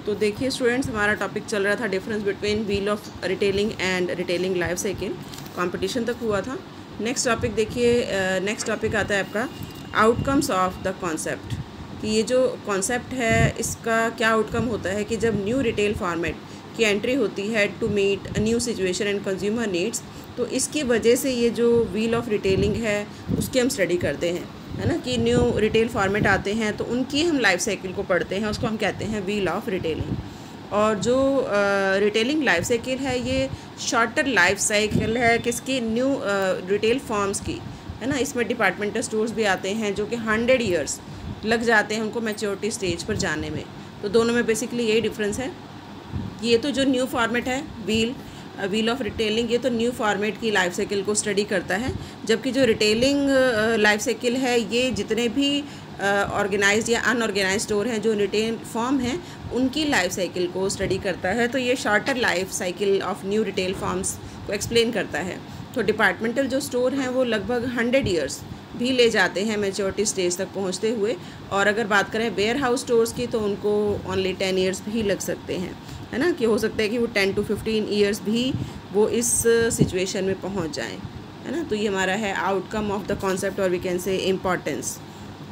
तो देखिए स्टूडेंट्स, हमारा टॉपिक चल रहा था difference between wheel of retailing and retailing life cycle. Competition तक हुआ था। नेक्स्ट टॉपिक देखिए, नेक्स्ट टॉपिक आता है आपका आउटकम्स ऑफ द कॉन्सेप्ट, कि ये जो कॉन्सेप्ट है इसका क्या आउटकम होता है कि जब न्यू रिटेल फॉर्मेट की एंट्री होती है to meet a new situation and consumer needs, तो इसकी वजह से ये जो व्हील ऑफ रिटेलिंग है उसकी हम स्टडी करते हैं, है ना। कि न्यू रिटेल फॉर्मेट आते हैं तो उनकी हम लाइफ साइकिल को पढ़ते हैं, उसको हम कहते हैं व्हील ऑफ रिटेलिंग। और जो रिटेलिंग लाइफ साइकिल है ये शॉर्टर लाइफ साइकिल है किसकी, न्यू रिटेल फॉर्म्स की, है ना। इसमें डिपार्टमेंटल स्टोर्स भी आते हैं जो कि 100 ईयर्स लग जाते हैं उनको मैच्योरिटी स्टेज पर जाने में। तो दोनों में बेसिकली यही डिफरेंस है। ये तो जो न्यू फॉर्मेट है व्हील ऑफ रिटेलिंग, ये तो न्यू फॉर्मेट की लाइफ साइकिल को स्टडी करता है, जबकि जो रिटेलिंग लाइफ साइकिल है ये जितने भी ऑर्गेनाइज्ड या अनऑर्गेनाइज्ड स्टोर हैं जो रिटेल फॉर्म हैं उनकी लाइफ साइकिल को स्टडी करता है। तो ये shorter life cycle of new retail forms को एक्सप्लेन करता है। तो डिपार्टमेंटल जो स्टोर हैं वो लगभग 100 ईयर्स भी ले जाते हैं मैच्योरिटी स्टेज तक पहुंचते हुए, और अगर बात करें वेयर हाउस स्टोर्स की तो उनको ओनली 10 ईयर्स भी लग सकते हैं, है ना। कि हो सकता है कि वो 10 to 15 ईयर्स भी वो इस सिचुएशन में पहुंच जाएं, है ना। तो ये हमारा है आउटकम ऑफ द कॉन्सेप्ट, और वी कैन से इम्पॉर्टेंस।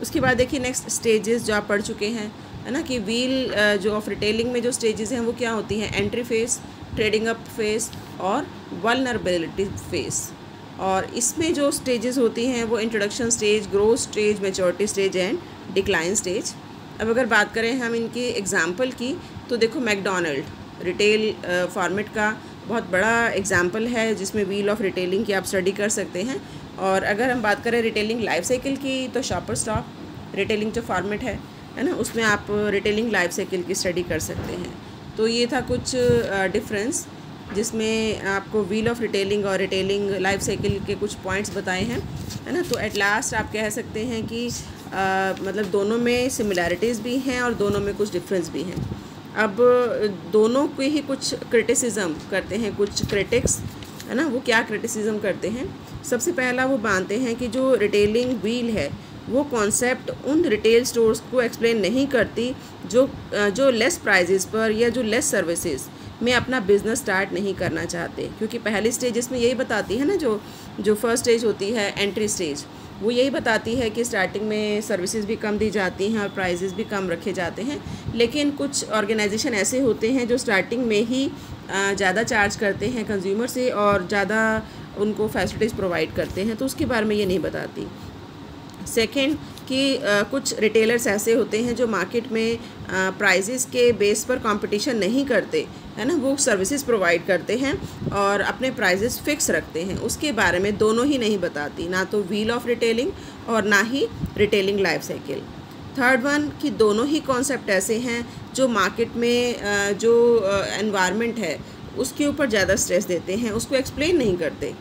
उसके बाद देखिए नेक्स्ट स्टेजेस जो आप पढ़ चुके हैं, है ना, कि व्हील जो ऑफ रिटेलिंग में जो स्टेजेस हैं वो क्या होती हैं, entry face, trading up face और वल्नरेबिलिटी फेस। और इसमें जो स्टेजेस होती हैं वो introduction stage, growth stage, maturity stage and decline stage. अब अगर बात करें हम इनकी एग्जांपल की तो देखो मैकडॉनल्ड रिटेल फॉर्मेट का बहुत बड़ा एग्जांपल है जिसमें व्हील ऑफ रिटेलिंग की आप स्टडी कर सकते हैं। और अगर हम बात करें रिटेलिंग लाइफ साइकिल की तो शॉपर स्टॉप रिटेलिंग जो फॉर्मेट है ना, उसमें आप रिटेलिंग लाइफ साइकिल की स्टडी कर सकते हैं। तो ये था कुछ डिफरेंस जिसमें आपको व्हील ऑफ रिटेलिंग और रिटेलिंग लाइफ साइकिल के कुछ पॉइंट्स बताए हैं, है ना। तो एट लास्ट आप कह सकते हैं कि मतलब दोनों में सिमिलैरिटीज़ भी हैं और दोनों में कुछ डिफरेंस भी हैं। अब दोनों के ही कुछ क्रिटिसिज्म करते हैं कुछ क्रिटिक्स, है ना। वो क्या क्रिटिसिज्म करते हैं, सबसे पहला वो मानते हैं कि जो रिटेलिंग व्हील है वो कॉन्सेप्ट उन रिटेल स्टोर्स को एक्सप्लेन नहीं करती जो लेस प्राइजेस पर या जो लेस सर्विसेज में अपना बिज़नेस स्टार्ट नहीं करना चाहते। क्योंकि पहली स्टेज इसमें यही बताती है ना, जो फर्स्ट स्टेज होती है एंट्री स्टेज, वो यही बताती है कि स्टार्टिंग में सर्विसेज भी कम दी जाती हैं और प्राइजेस भी कम रखे जाते हैं। लेकिन कुछ ऑर्गेनाइजेशन ऐसे होते हैं जो स्टार्टिंग में ही ज़्यादा चार्ज करते हैं कंज्यूमर से और ज़्यादा उनको फैसिलिटीज़ प्रोवाइड करते हैं, तो उसके बारे में ये नहीं बताती। सेकेंड कि कुछ रिटेलर्स ऐसे होते हैं जो मार्केट में प्राइजेस के बेस पर कंपटीशन नहीं करते, है ना। वो सर्विसेज प्रोवाइड करते हैं और अपने प्राइजेस फिक्स रखते हैं, उसके बारे में दोनों ही नहीं बताती, ना तो व्हील ऑफ रिटेलिंग और ना ही retailing life cycle. Third one कि दोनों ही कॉन्सेप्ट ऐसे हैं जो मार्केट में जो एनवायरनमेंट है उसके ऊपर ज़्यादा स्ट्रेस देते हैं, उसको एक्सप्लेन नहीं करते,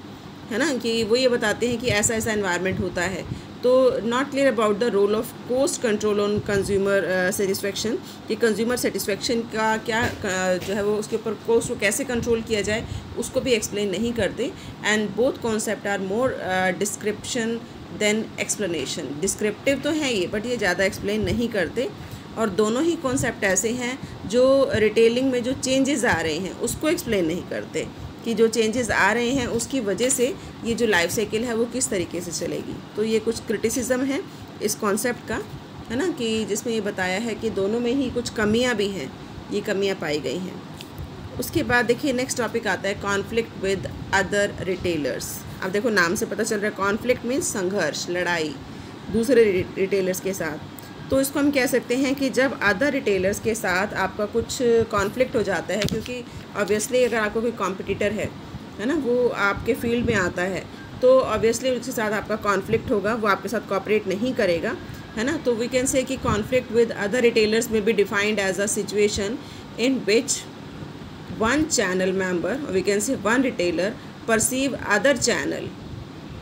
है ना। कि वो ये बताते हैं कि ऐसा ऐसा एनवायरनमेंट होता है, तो not clear about the role of cost control on consumer satisfaction, कि कंज्यूमर सेटिस्फेक्शन का क्या जो है वो उसके ऊपर कॉस्ट को कैसे कंट्रोल किया जाए उसको भी एक्सप्लेन नहीं करते। And both concept are more description than explanation. Descriptive तो हैं ये, बट ये ज़्यादा एक्सप्लेन नहीं करते। और दोनों ही कॉन्सेप्ट ऐसे हैं जो रिटेलिंग में जो चेंजेस आ रहे हैं उसको एक्सप्लेन नहीं करते, कि जो चेंजेस आ रहे हैं उसकी वजह से ये जो लाइफ साइकिल है वो किस तरीके से चलेगी। तो ये कुछ क्रिटिसिज्म है इस कॉन्सेप्ट का, है ना, कि जिसमें ये बताया है कि दोनों में ही कुछ कमियां भी हैं, ये कमियां पाई गई हैं। उसके बाद देखिए नेक्स्ट टॉपिक आता है कॉन्फ्लिक्ट विद अदर रिटेलर्स। अब देखो नाम से पता चल रहा है कॉन्फ्लिक्ट मीन्स संघर्ष, लड़ाई दूसरे रिटेलर्स के साथ। तो इसको हम कह सकते हैं कि जब अदर रिटेलर्स के साथ आपका कुछ कॉन्फ्लिक्ट हो जाता है, क्योंकि ऑब्वियसली अगर आपको कोई कॉम्पिटिटर है ना, वो आपके फील्ड में आता है तो ऑब्वियसली उसके साथ आपका कॉन्फ्लिक्ट होगा, वो आपके साथ कोऑपरेट नहीं करेगा, है ना। तो वी कैन से कि कॉन्फ्लिक्ट विद अदर रिटेलर्स में be defined as a situation in which one channel member, we can say one retailer perceive other channel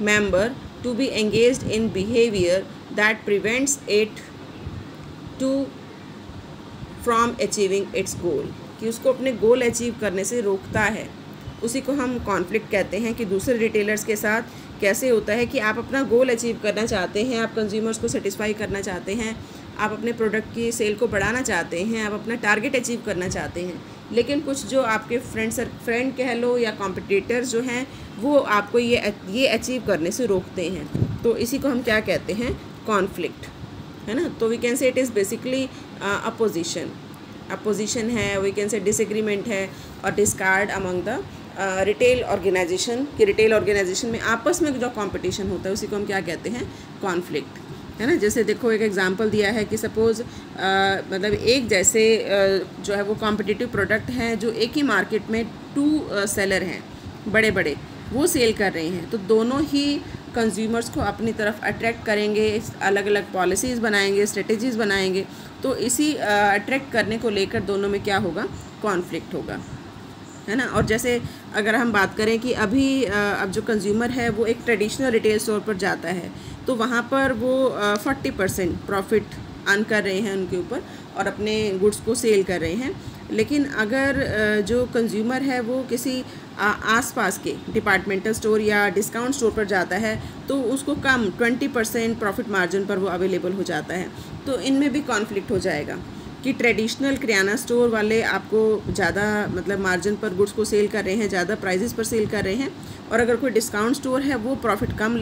member to be engaged in behavior that prevents it to from achieving its goal, कि उसको अपने goal achieve करने से रोकता है। उसी को हम कॉन्फ्लिक्ट कहते हैं कि दूसरे रिटेलर्स के साथ कैसे होता है कि आप अपना गोल अचीव करना चाहते हैं, आप कंज्यूमर्स को सेटिस्फाई करना चाहते हैं, आप अपने प्रोडक्ट की सेल को बढ़ाना चाहते हैं, आप अपना टारगेट अचीव करना चाहते हैं, लेकिन कुछ जो आपके फ्रेंड कह लो या कॉम्पिटिटर्स जो हैं वो आपको ये अचीव करने से रोकते हैं, तो इसी को हम क्या कहते हैं, कॉन्फ्लिक्ट, है ना। तो we can say it is basically opposition है, वी कैन से डिसएग्रीमेंट है और discord among the retail organization, कि रिटेल ऑर्गेनाइजेशन में आपस में जो कंपटीशन होता है उसी को हम क्या कहते हैं, कॉन्फ्लिक्ट, है ना। जैसे देखो एक एग्जांपल दिया है कि सपोज़ मतलब एक जैसे जो है वो कॉम्पिटिटिव प्रोडक्ट हैं जो एक ही मार्केट में 2 सेलर हैं बड़े बड़े, वो सेल कर रहे हैं, तो दोनों ही कंज्यूमर्स को अपनी तरफ अट्रैक्ट करेंगे, अलग अलग पॉलिसीज़ बनाएंगे, स्ट्रेटजीज़ बनाएंगे, तो इसी अट्रैक्ट करने को लेकर दोनों में क्या होगा, कॉन्फ्लिक्ट होगा, है ना। और जैसे अगर हम बात करें कि अभी अब जो कंज्यूमर है वो एक ट्रेडिशनल रिटेल स्टोर पर जाता है, तो वहाँ पर वो 40% प्रॉफिट अर्न कर रहे हैं उनके ऊपर और अपने गुड्स को सेल कर रहे हैं, लेकिन अगर जो कंज्यूमर है वो किसी आसपास के डिपार्टमेंटल स्टोर या डिस्काउंट स्टोर पर जाता है तो उसको कम 20% प्रॉफिट मार्जिन पर वो अवेलेबल हो जाता है, तो इनमें भी कॉन्फ्लिक्ट हो जाएगा कि ट्रेडिशनल किराना स्टोर वाले आपको ज़्यादा मतलब मार्जिन पर गुड्स को सेल कर रहे हैं, ज़्यादा प्राइजेस पर सेल कर रहे हैं, और अगर कोई डिस्काउंट स्टोर है वो प्रॉफिट कम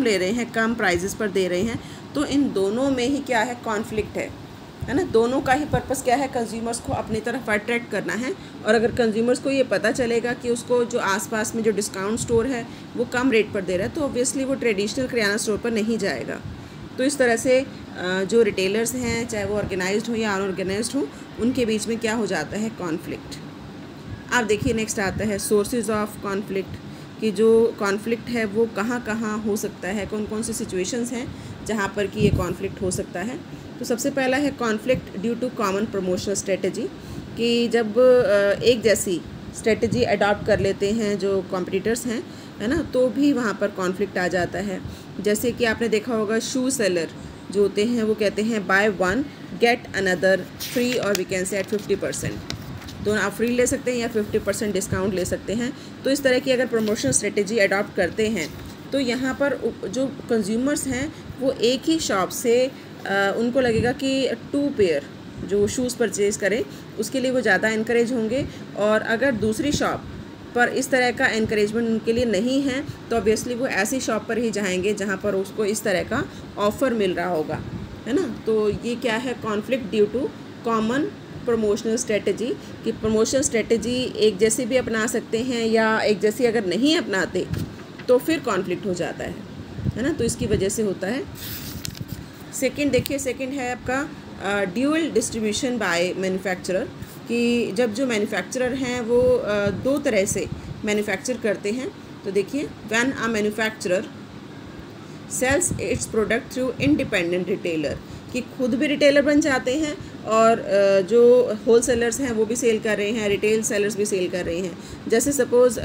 ले रहे हैं, कम प्राइजेस पर दे रहे हैं, तो इन दोनों में ही क्या है, कॉन्फ्लिक्ट है ना। दोनों का ही पर्पस क्या है, कंज्यूमर्स को अपनी तरफ अट्रैक्ट करना है, और अगर कंज्यूमर्स को ये पता चलेगा कि उसको जो आसपास में जो डिस्काउंट स्टोर है वो कम रेट पर दे रहा है, तो ऑब्वियसली वो ट्रेडिशनल किराना स्टोर पर नहीं जाएगा। तो इस तरह से जो रिटेलर्स हैं, चाहे वो ऑर्गेनाइज्ड हो या अनऑर्गेनाइज्ड हो, उनके बीच में क्या हो जाता है, कॉन्फ्लिक्ट। आप देखिए नेक्स्ट आता है सोर्सेज ऑफ कॉन्फ्लिक्ट, कि जो कॉन्फ्लिक्ट है वो कहाँ कहाँ हो सकता है, कौन कौन सी सिचुएशंस हैं जहाँ पर कि ये कॉन्फ्लिक्ट हो सकता है। तो सबसे पहला है conflict due to common promotional strategy, कि जब एक जैसी स्ट्रेटजी अडॉप्ट कर लेते हैं जो कॉम्पिटिटर्स हैं, है ना, तो भी वहाँ पर कॉन्फ्लिक्ट आ जाता है। जैसे कि आपने देखा होगा शू सेलर जो होते हैं वो कहते हैं बाय 1 गेट अनदर फ्री, और वी कैन से एट 50%, दोनों आप फ्री ले सकते हैं या 50% डिस्काउंट ले सकते हैं। तो इस तरह की अगर प्रमोशनल स्ट्रेटजी अडॉप्ट करते हैं तो यहाँ पर जो कंज्यूमर्स हैं वो एक ही शॉप से उनको लगेगा कि 2 पेयर जो शूज़ परचेज़ करें उसके लिए वो ज़्यादा इनकरेज होंगे, और अगर दूसरी शॉप पर इस तरह का इनकरेजमेंट उनके लिए नहीं है तो ऑब्वियसली वो ऐसी शॉप पर ही जाएंगे जहाँ पर उसको इस तरह का ऑफ़र मिल रहा होगा, है ना। तो ये क्या है, conflict due to common promotional strategy, कि प्रमोशनल स्ट्रेटजी एक जैसी भी अपना सकते हैं या एक जैसी अगर नहीं अपनाते तो फिर कॉन्फ्लिक्ट हो जाता है ना। तो इसकी वजह से होता है। सेकंड देखिए, सेकंड है आपका ड्यूअल डिस्ट्रीब्यूशन बाय मैन्युफैक्चरर, कि जब जो मैन्युफैक्चरर हैं वो 2 तरह से मैन्युफैक्चर करते हैं। तो देखिए, when a manufacturer sells its product through independent retailer, कि खुद भी रिटेलर बन जाते हैं और जो होल सेलर्स हैं वो भी सेल कर रहे हैं, रिटेल सेलर्स भी सेल कर रहे हैं। जैसे सपोज़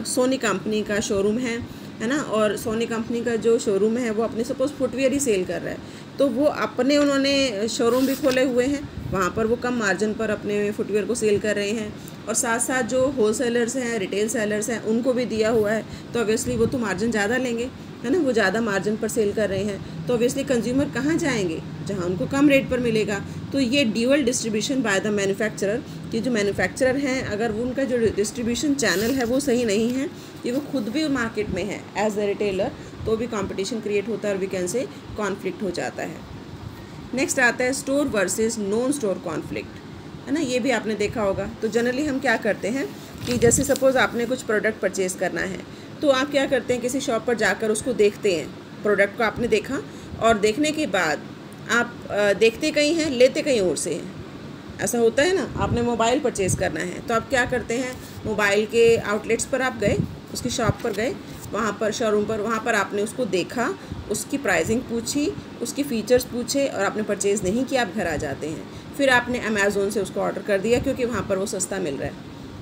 सोनी कंपनी का शोरूम है ना, और सोनी कंपनी का जो शोरूम है वो अपने सपोज़ फुटवेयर ही सेल कर रहा है, तो वो अपने उन्होंने शोरूम भी खोले हुए हैं, वहाँ पर वो कम मार्जिन पर अपने फुटवेयर को सेल कर रहे हैं, और साथ साथ जो होल सेलर्स हैं, रिटेल सेलर्स हैं, उनको भी दिया हुआ है, तो ऑब्वियसली वो तो मार्जिन ज़्यादा लेंगे, है ना, वो ज़्यादा मार्जिन पर सेल कर रहे हैं, तो ऑब्वियसली कंज्यूमर कहाँ जाएंगे, जहाँ उनको कम रेट पर मिलेगा। तो ये dual distribution by the manufacturer, कि जो मैन्युफैक्चरर हैं अगर वो उनका जो डिस्ट्रीब्यूशन चैनल है वो सही नहीं है, कि वो खुद भी मार्केट में है एज अ रिटेलर, तो भी कंपटीशन क्रिएट होता है और वी कैन से कॉन्फ्लिक्ट हो जाता है। नेक्स्ट आता है store versus non store conflict, है ना, ये भी आपने देखा होगा। तो जनरली हम क्या करते हैं कि जैसे सपोज़ आपने कुछ प्रोडक्ट परचेज़ करना है, तो आप क्या करते हैं, किसी शॉप पर जाकर उसको देखते हैं, प्रोडक्ट को आपने देखा, और देखने के बाद आप देखते कहीं हैं, लेते कहीं और से हैं। ऐसा होता है ना, आपने मोबाइल परचेज़ करना है तो आप क्या करते हैं, मोबाइल के आउटलेट्स पर आप गए, उसकी शॉप पर गए, वहाँ पर शोरूम पर, वहाँ पर आपने उसको देखा, उसकी प्राइसिंग पूछी, उसकी फ़ीचर्स पूछे, और आपने परचेज़ नहीं किया, आप घर आ जाते हैं। फिर आपने अमेज़ोन से उसको ऑर्डर कर दिया क्योंकि वहाँ पर वो सस्ता मिल रहा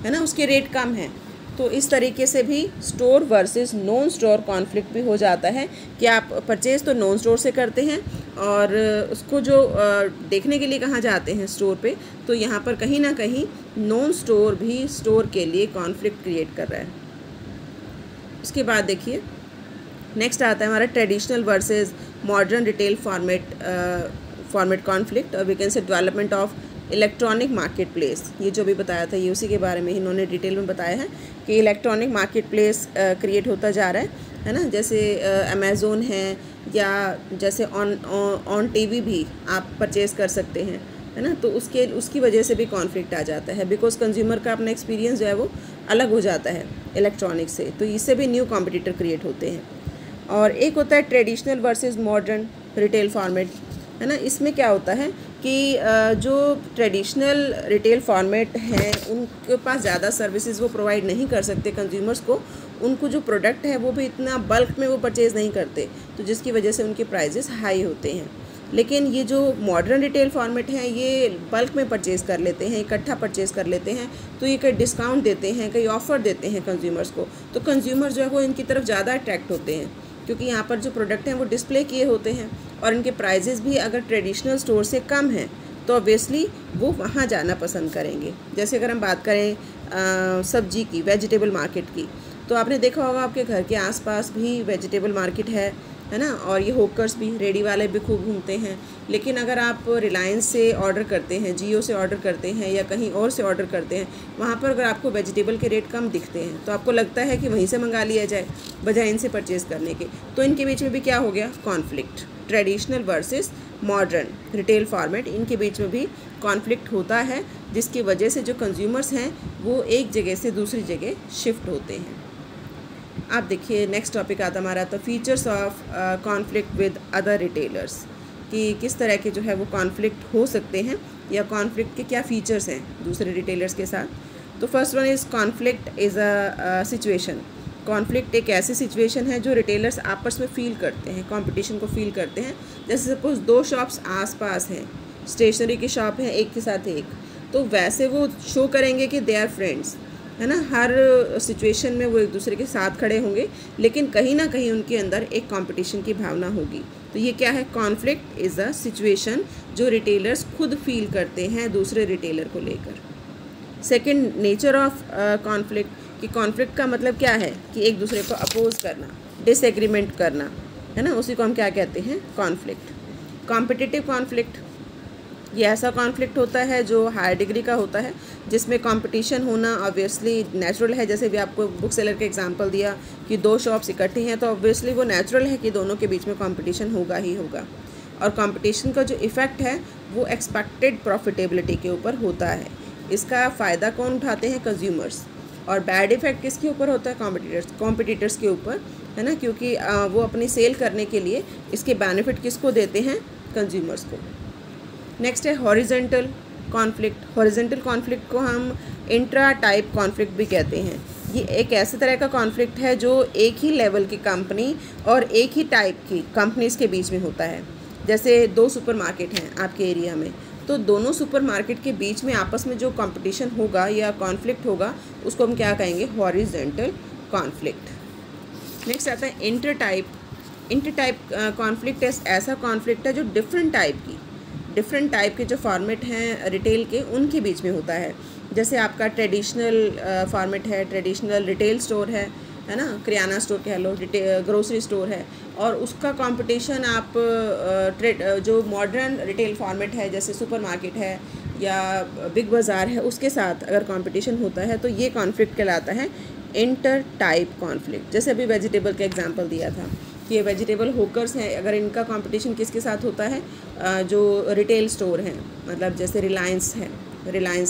है ना, उसके रेट कम है। तो इस तरीके से भी store versus non store conflict भी हो जाता है कि आप परचेज़ तो नॉन स्टोर से करते हैं और उसको जो देखने के लिए कहाँ जाते हैं, स्टोर पे, तो यहाँ पर कहीं ना कहीं नॉन स्टोर भी स्टोर के लिए कॉन्फ्लिक्ट क्रिएट कर रहा है। उसके बाद देखिए नेक्स्ट आता है हमारा traditional versus modern retail format conflict, और we can say development of electronic market place. ये जो भी बताया था ये उसी के बारे में इन्होंने डिटेल में बताया है कि इलेक्ट्रॉनिक मार्केट प्लेस क्रिएट होता जा रहा है ना। जैसे अमेज़ोन है, या जैसे ऑन टीवी भी आप परचेज़ कर सकते हैं, है ना। तो उसकी वजह से भी कॉन्फ्लिक्ट आ जाता है, बिकॉज कंज्यूमर का अपना एक्सपीरियंस जो है वो अलग हो जाता है इलेक्ट्रॉनिक से, तो इससे भी न्यू कॉम्पिटिटर क्रिएट होते हैं। और एक होता है traditional versus modern retail format, है ना। इसमें क्या होता है कि जो ट्रेडिशनल रिटेल फॉर्मेट हैं उनके पास ज़्यादा सर्विसेज वो प्रोवाइड नहीं कर सकते कंज्यूमर्स को, उनको जो प्रोडक्ट है वो भी इतना बल्क में वो परचेज़ नहीं करते, तो जिसकी वजह से उनके प्राइजेस हाई होते हैं। लेकिन ये जो मॉडर्न रिटेल फॉर्मेट हैं ये बल्क में परचेज़ कर लेते हैं, इकट्ठा परचेज़ कर लेते हैं, तो ये कई डिस्काउंट देते हैं, कई ऑफ़र देते हैं कंज्यूमर्स को, तो कंज्यूमर जो है वो इनकी तरफ ज़्यादा अट्रैक्ट होते हैं, क्योंकि यहाँ पर जो प्रोडक्ट हैं वो डिस्प्ले किए होते हैं और इनके प्राइजेज़ भी अगर ट्रेडिशनल स्टोर से कम हैं तो ऑब्वियसली वो वहाँ जाना पसंद करेंगे। जैसे अगर हम बात करें सब्जी की, वेजिटेबल मार्केट की, तो आपने देखा होगा आपके घर के आसपास भी वेजिटेबल मार्केट है ना। और ये होकर्स भी, रेडी वाले भी खूब घूमते हैं। लेकिन अगर आप रिलायंस से ऑर्डर करते हैं, जियो से ऑर्डर करते हैं, या कहीं और से ऑर्डर करते हैं, वहाँ पर अगर आपको वेजिटेबल के रेट कम दिखते हैं तो आपको लगता है कि वहीं से मंगा लिया जाए बजाय इनसे परचेज़ करने के। तो इनके बीच में भी क्या हो गया, conflict. Traditional versus modern retail format, इनके बीच में भी कॉन्फ्लिक्ट होता है, जिसकी वजह से जो कंज्यूमर्स हैं वो एक जगह से दूसरी जगह शिफ्ट होते हैं। आप देखिए नेक्स्ट टॉपिक आता हमारा तो features of conflict with other retailers, कि किस तरह के जो है वो कॉन्फ्लिक्ट हो सकते हैं या कॉन्फ्लिक्ट के क्या फ़ीचर्स हैं दूसरे रिटेलर्स के साथ। तो first one is conflict is a situation. Conflict एक ऐसी सिचुएशन है जो रिटेलर्स आपस में फ़ील करते हैं, कंपटीशन को फ़ील करते हैं। जैसे सपोज़ दो शॉप्स आसपास हैं, स्टेशनरी की शॉप है एक के साथ एक, तो वैसे वो शो करेंगे कि दे आर फ्रेंड्स, है ना। हर सिचुएशन में वो एक दूसरे के साथ खड़े होंगे, लेकिन कहीं ना कहीं उनके अंदर एक कंपटीशन की भावना होगी। तो ये क्या है, कॉन्फ्लिक्ट इज़ अ सिचुएशन जो रिटेलर्स खुद फील करते हैं दूसरे रिटेलर को लेकर। सेकंड, नेचर ऑफ कॉन्फ्लिक्ट, कि कॉन्फ्लिक्ट का मतलब क्या है कि एक दूसरे को अपोज करना, डिसएग्रीमेंट करना, है ना, उसी को हम क्या कहते हैं, कॉन्फ्लिक्ट। कॉम्पिटिटिव कॉन्फ्लिक्ट, ये ऐसा कॉन्फ्लिक्ट होता है जो हायर डिग्री का होता है, जिसमें कंपटीशन होना ऑब्वियसली नेचुरल है। जैसे भी आपको बुक सेलर का एग्जांपल दिया कि दो शॉप्स इकट्ठी हैं, तो ऑब्वियसली वो नेचुरल है कि दोनों के बीच में कंपटीशन होगा ही होगा। और कंपटीशन का जो इफ़ेक्ट है वो एक्सपेक्टेड प्रॉफिटेबिलिटी के ऊपर होता है। इसका फ़ायदा कौन उठाते हैं, कंज्यूमर्स। और बैड इफ़ेक्ट किसके ऊपर होता है, कॉम्पिटिटर्स के ऊपर, है ना, क्योंकि वो अपनी सेल करने के लिए इसके बेनिफिट किसको देते हैं, कंज्यूमर्स को। नेक्स्ट है हॉरिजेंटल कॉन्फ्लिक्ट। हॉरिजेंटल कॉन्फ्लिक्ट को हम इंट्रा टाइप कॉन्फ्लिक्ट भी कहते हैं। ये एक ऐसे तरह का कॉन्फ्लिक्ट है जो एक ही लेवल की कंपनी और एक ही टाइप की कंपनीज के बीच में होता है। जैसे दो सुपरमार्केट हैं आपके एरिया में, तो दोनों सुपरमार्केट के बीच में आपस में जो कंपटीशन होगा या कॉन्फ्लिक्ट होगा उसको हम क्या कहेंगे, हॉरिजेंटल कॉन्फ्लिक्ट। नेक्स्ट आता है inter type. Inter type conflict ऐसा कॉन्फ्लिक्ट है जो डिफरेंट टाइप के जो फॉर्मेट हैं रिटेल के, उनके बीच में होता है। जैसे आपका ट्रेडिशनल फॉर्मेट है, ट्रेडिशनल रिटेल स्टोर है ना, किराना स्टोर कह लो, ग्रोसरी स्टोर है, और उसका कंपटीशन आप जो मॉडर्न रिटेल फॉर्मेट है जैसे सुपरमार्केट है या बिग बाज़ार है, उसके साथ अगर कंपटीशन होता है तो ये कॉन्फ्लिक्ट कहलाता है इंटर टाइप कॉन्फ्लिक्ट। जैसे अभी वेजिटेबल का एग्जांपल दिया था कि ये वेजिटेबल होकर्स हैं, अगर इनका कंपटीशन किसके साथ होता है, जो रिटेल स्टोर हैं, मतलब जैसे रिलायंस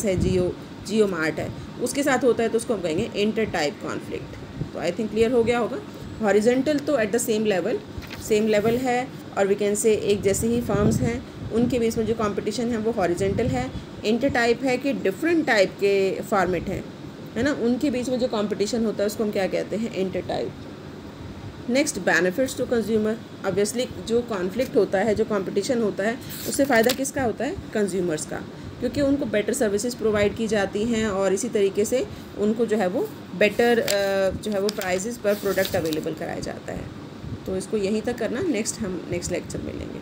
है, जियो मार्ट है, उसके साथ होता है, तो उसको हम कहेंगे इंटर टाइप कॉन्फ्लिक्ट। तो आई थिंक क्लियर हो गया होगा। हॉरिजेंटल तो एट द सेम लेवल है, और वी कैन से एक जैसे ही फर्म्स हैं उनके बीच में जो कंपटीशन है वो हॉरिजेंटल है। इंटर टाइप है कि डिफरेंट टाइप के फॉर्मेट हैं, है ना, उनके बीच में जो कंपटीशन होता है उसको हम क्या कहते हैं, inter type. Next, benefits to consumer. Obviously जो कॉन्फ्लिक्ट होता है, जो कंपटीशन होता है, उससे फ़ायदा किसका होता है, कंज्यूमर्स का, क्योंकि उनको बेटर सर्विसेज प्रोवाइड की जाती हैं और इसी तरीके से उनको जो है वो बेटर जो है वो प्राइसेस पर प्रोडक्ट अवेलेबल कराया जाता है। तो इसको यहीं तक करना, हम नेक्स्ट लेक्चर में मिलेंगे।